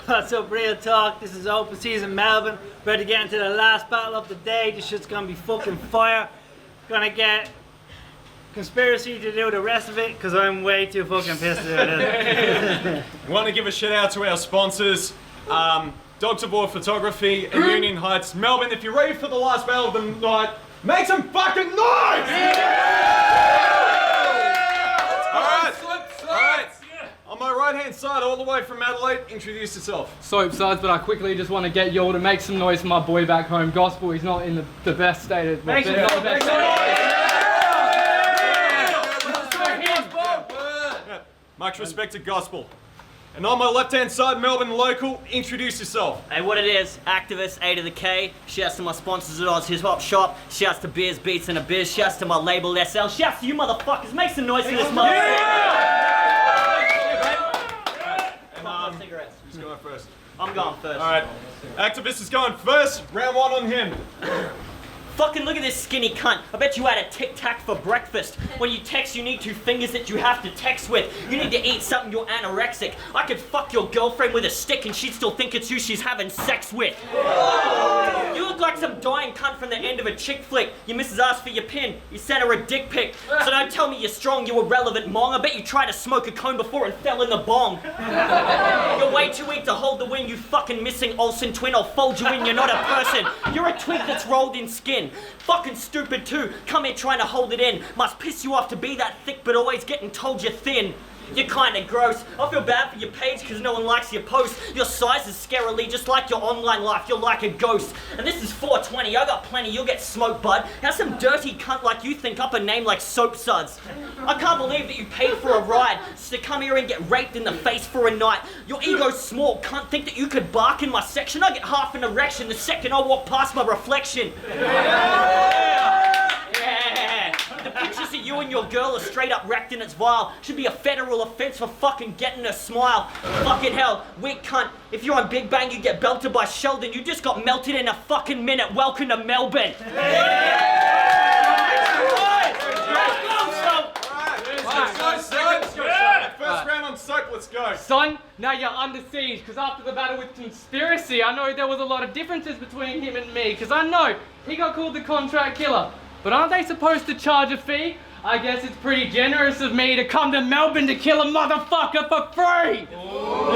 What's up, Real Talk? This is Open Season Melbourne. Ready to get into the last battle of the day. This shit's gonna be fucking fire. Gonna get Conspiracy to do the rest of it because I'm way too fucking pissed to do this. We want to give a shout out to our sponsors, Dogs of War Photography and Union Heights. Melbourne, if you're ready for the last battle of the night, make some fucking noise! Alright. On my right hand side, all the way from Adelaide, introduce yourself. Sope, Suddz, but I quickly just want to get you all to make some noise for my boy back home, Gospel. He's not in the best state of... Make some noise! Much respect to Gospel. And on my left hand side, Melbourne local, introduce yourself. Hey, what it is, Aktavist, A to the K. Shouts to my sponsors at Oz Hip Hop Shop. Shouts to Beers, Beats and a Biz. Shouts to my label SL. Shouts to you motherfuckers. Make some noise for this motherfucker. Cigarettes. Who's going first? I'm going first. Alright. Aktavist is going first. Round one on him. Fucking look at this skinny cunt. I bet you had a Tic Tac for breakfast. When you text, you need two fingers that you have to text with. You need to eat something, you're anorexic. I could fuck your girlfriend with a stick and she'd still think it's you she's having sex with. You look like some dying cunt from the end of a chick flick. Your missus asked for your pin. You sent her a dick pic. So don't tell me you're strong, you irrelevant mong. I bet you tried to smoke a cone before and fell in the bong. You're way too weak to hold the win, you fucking missing Olsen twin. I'll fold you in, you're not a person. You're a twig that's rolled in skin. Fucking stupid too, come here trying to hold it in. Must piss you off to be that thick but always getting told you're thin. You're kinda gross. I feel bad for your page cause no one likes your post. Your size is scarily just like your online life, you're like a ghost. And this is 420, I got plenty, you'll get smoked bud. How some dirty cunt like you think up a name like Sope Suddz? I can't believe that you paid for a ride just to come here and get raped in the face for a night. Your ego's small, cunt, think that you could bark in my section? I get half an erection the second I walk past my reflection. The pictures of you and your girl are straight up wrecked and it's vile. Should be a federal offense for fucking getting a smile. Fucking hell, weak cunt. If you're on Big Bang, you get belted by Sheldon. You just got melted in a fucking minute. Welcome to Melbourne. First round on Soap, let's go. Son, now you're under siege, because after the battle with Conspiracy, I know there was a lot of differences between him and me, because I know he got called the contract killer. But aren't they supposed to charge a fee? I guess it's pretty generous of me to come to Melbourne to kill a motherfucker for free!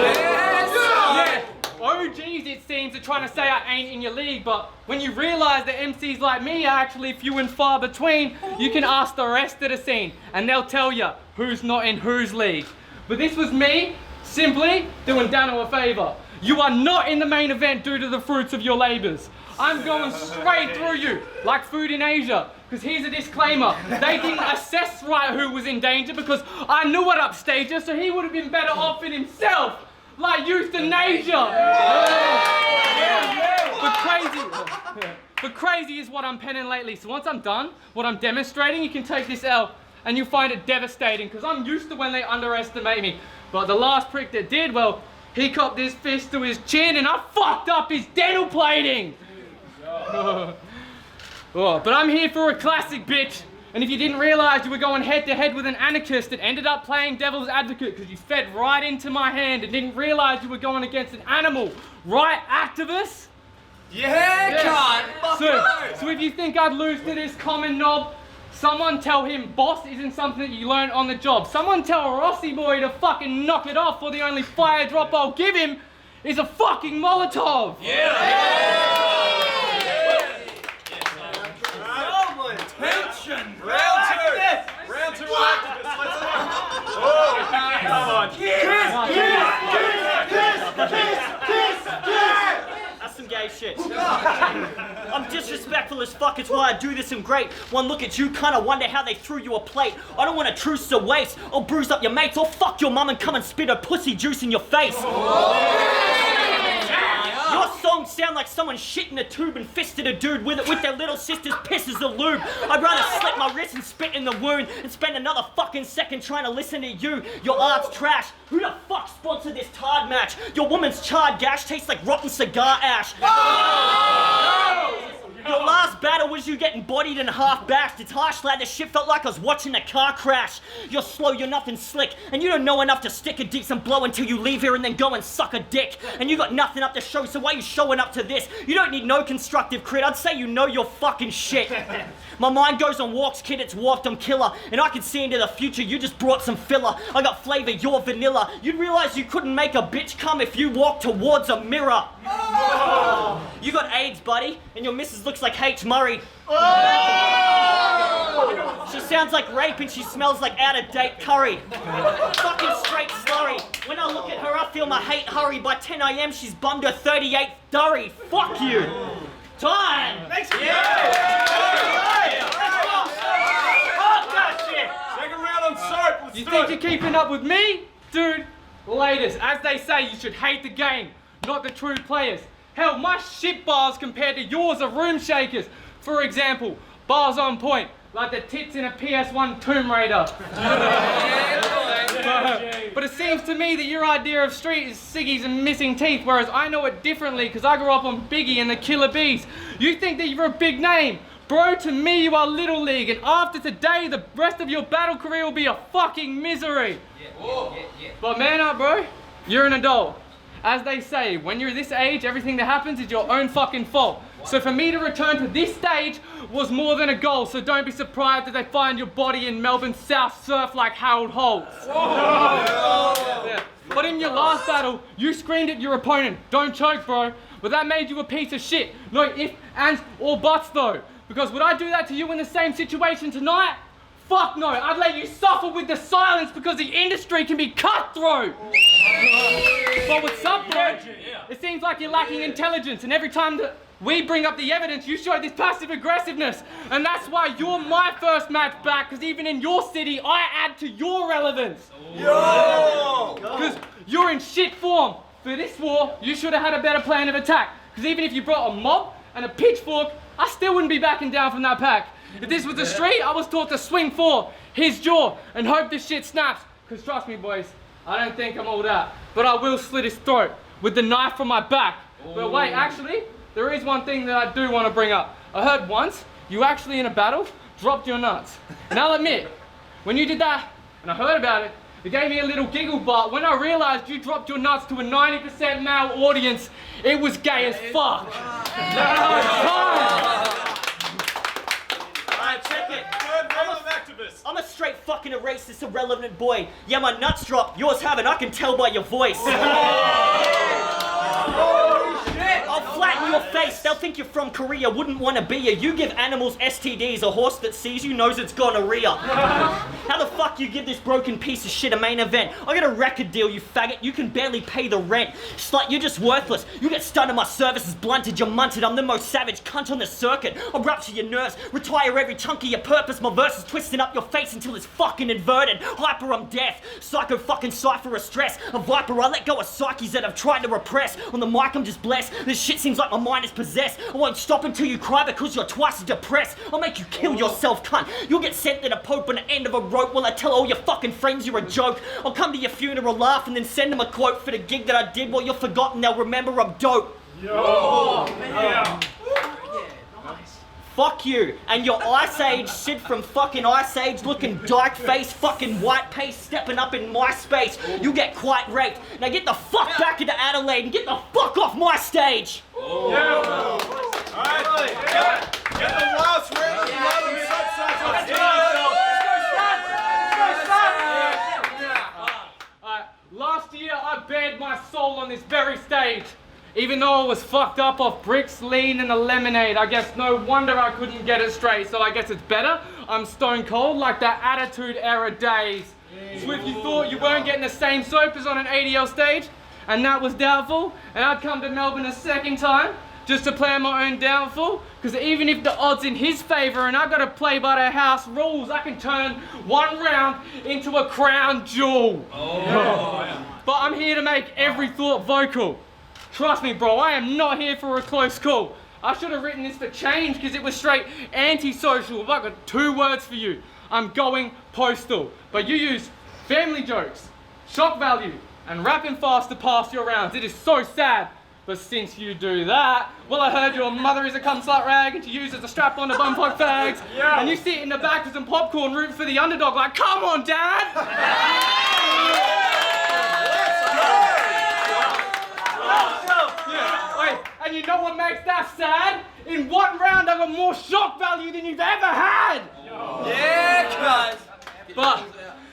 Yeah. OGs, it seems, are trying to say I ain't in your league, but when you realise that MCs like me are actually few and far between, you can ask the rest of the scene, and they'll tell you who's not in whose league. But this was me, simply doing Dano a favour. You are not in the main event due to the fruits of your labours. I'm going straight through you, like food in Asia. Because here's a disclaimer, they didn't assess right who was in danger because I knew what upstaged, so he would have been better off in himself. Like euthanasia. But crazy is what I'm penning lately. So once I'm done, what I'm demonstrating, you can take this L and you'll find it devastating because I'm used to when they underestimate me. But the last prick that did, well, he copped this fist to his chin and I fucked up his dental plating. But I'm here for a classic, bitch. And if you didn't realise you were going head to head with an anarchist, it ended up playing devil's advocate because you fed right into my hand and didn't realise you were going against an animal. Right, Aktavist? Yeah, can't. So if you think I'd lose to this common knob, someone tell him boss isn't something that you learn on the job. Someone tell Rossi boy to fucking knock it off, or the only fire drop I'll give him is a fucking Molotov. Tension! Round two Aktavist, let's go! Oh, come on! That's some gay shit. I'm disrespectful as fuck, it's why I do this and great. One look at you, kinda wonder how they threw you a plate. I don't want a truce to waste. I'll bruise up your mates, I'll fuck your mum and come and spit her pussy juice in your face. Your songs sound like someone shit in a tube and fisted a dude with it with their little sister's piss as the lube. I'd rather slit my wrist and spit in the wound and spend another fucking second trying to listen to you. Your art's trash. Who the fuck sponsored this tard match? Your woman's charred gash tastes like rotten cigar ash. Your last battle was you getting bodied and half bashed. It's harsh, lad. This shit felt like I was watching a car crash. You're slow, you're nothing slick, and you don't know enough to stick a decent blow until you leave here and then go and suck a dick. And you got nothing up to show, so why you showing up to this? You don't need no constructive crit. I'd say you know your fucking shit. My mind goes on walks, kid, it's warped, I'm killer. And I can see into the future, you just brought some filler. I got flavor, you're vanilla. You'd realize you couldn't make a bitch come if you walked towards a mirror. Oh. You got AIDS, buddy, and your missus looks like H. Murray. Oh. She sounds like rape and she smells like out-of-date curry. Fucking straight slurry. When I look at her, I feel my hate hurry. By 10 a.m., she's bummed her 38th durry. Fuck you. Time. Thanks. Second round on Sope. Let's You do think it. you're keeping up with me? Dude, ladies, as they say, you should hate the game, not the true players. Hell, my shit bars compared to yours are room shakers. For example, bars on point, like the tits in a PS1 Tomb Raider. But it seems to me that your idea of street is ciggies and missing teeth, whereas I know it differently because I grew up on Biggie and the Killer Bees. You think that you're a big name. Bro, to me you are Little League, and after today, the rest of your battle career will be a fucking misery. But man up, bro. You're an adult. As they say, when you're this age, everything that happens is your own fucking fault. So for me to return to this stage was more than a goal, so don't be surprised if they find your body in Melbourne's South Surf like Harold Holtz. Yeah. But in your last battle, you screamed at your opponent, don't choke, bro. But that made you a piece of shit. No ifs, ands, or buts though. Because would I do that to you in the same situation tonight? Fuck no, I'd let you suffer with the silence because the industry can be cutthroat. But what's up, bro? It seems like you're lacking intelligence, and every time that we bring up the evidence, you show this passive aggressiveness. And that's why you're my first match back, because even in your city, I add to your relevance. Because you're in shit form. For this war, you should have had a better plan of attack. Because even if you brought a mob and a pitchfork, I still wouldn't be backing down from that pack. If this was the street, I was taught to swing for his jaw and hope this shit snaps. Because trust me, boys, I don't think I'm all that. But I will slit his throat with the knife from my back. But wait, actually, there is one thing that I do want to bring up. I heard once, you actually in a battle, dropped your nuts. And I'll admit, when you did that, and I heard about it, it gave me a little giggle, but when I realized you dropped your nuts to a 90% male audience, it was gay as fuck. Alright, check it. Third round of Aktavist. I'm a straight fucking racist, irrelevant boy. Yeah, my nuts dropped. Yours haven't. I can tell by your voice. I'll flatten your face. They'll think you're from Korea. Wouldn't want to be you. You give animals STDs. A horse that sees you knows it's gonorrhea. How the fuck you give this broken piece of shit a main event? I got a record deal, you faggot. You can barely pay the rent. Slut, you're just worthless. You get stunned and my service is blunted. You're munted. I'm the most savage cunt on the circuit. I'll rupture your nerves. Retire every chunk of your purpose. My verse is twisting up your face until it's fucking inverted. Hyper, I'm deaf. Psycho fucking cipher of stress. A viper, I let go of psyches that I've tried to repress. On the mic, I'm just blessed. This shit seems like my mind is possessed. I won't stop until you cry because you're twice as depressed. I'll make you kill yourself, cunt. You'll get sent to the Pope on the end of a rope while I tell all your fucking friends you're a joke. I'll come to your funeral, laugh, and then send them a quote for the gig that I did while you're forgotten. They'll remember I'm dope. Fuck you, and your Ice Age Sid from fucking Ice Age looking dyke face, fucking white paste stepping up in my space. You get quite raped. Now get the fuck back into Adelaide and get the fuck off my stage. Alright, get the last round of love and Suddz. Alright, last year I bared my soul on this very stage. Even though I was fucked up off bricks, lean, and a lemonade, I guess no wonder I couldn't get it straight. So I guess it's better I'm stone cold like that Attitude Era days. So if you thought you weren't getting the same soap as on an ADL stage, and that was doubtful, and I'd come to Melbourne a second time, just to plan my own downfall, because even if the odds in his favour and I gotta play by the house rules, I can turn one round into a crown jewel. But I'm here to make every thought vocal. Trust me, bro, I am not here for a close call. I should have written this for change because it was straight anti-social. But I've got 2 words for you. I'm going postal. But you use family jokes, shock value, and rapping fast to pass your rounds. It is so sad. But since you do that, well, I heard your mother is a cum slut rag and she uses a strap on to bumfuck fags. Yeah. And you sit in the back with some popcorn rooting for the underdog like, come on, Dad! Yeah, wait, and you know what makes that sad? In one round, I got more shock value than you've ever had! Yeah, cuz. But,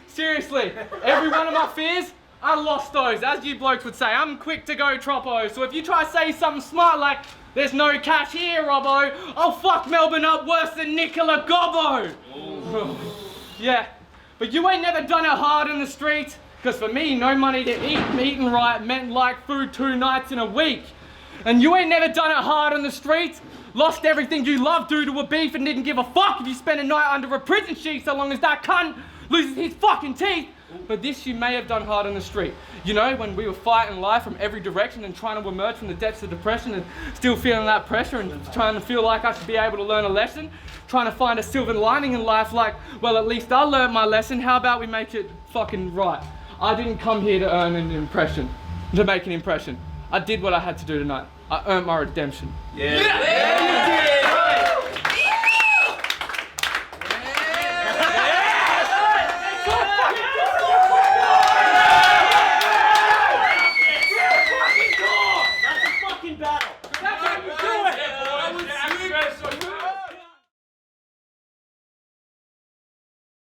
seriously, every one of my fears, I lost those, as you blokes would say. I'm quick to go, Troppo. So if you try to say something smart like, there's no cash here, Robbo, I'll fuck Melbourne up worse than Nicola Gobbo. Yeah, but you ain't never done it hard in the streets, because for me, no money to eat and eating right meant like food 2 nights in a week. And you ain't never done it hard in the streets, lost everything you loved due to a beef and didn't give a fuck if you spent a night under a prison sheet so long as that cunt loses his fucking teeth. But this you may have done hard on the street. You know, when we were fighting life from every direction and trying to emerge from the depths of depression and still feeling that pressure and trying to feel like I should be able to learn a lesson, trying to find a silver lining in life like, well, at least I learned my lesson, how about we make it fucking right? I didn't come here to earn an impression, to make an impression. I did what I had to do tonight. I earned my redemption. Yeah.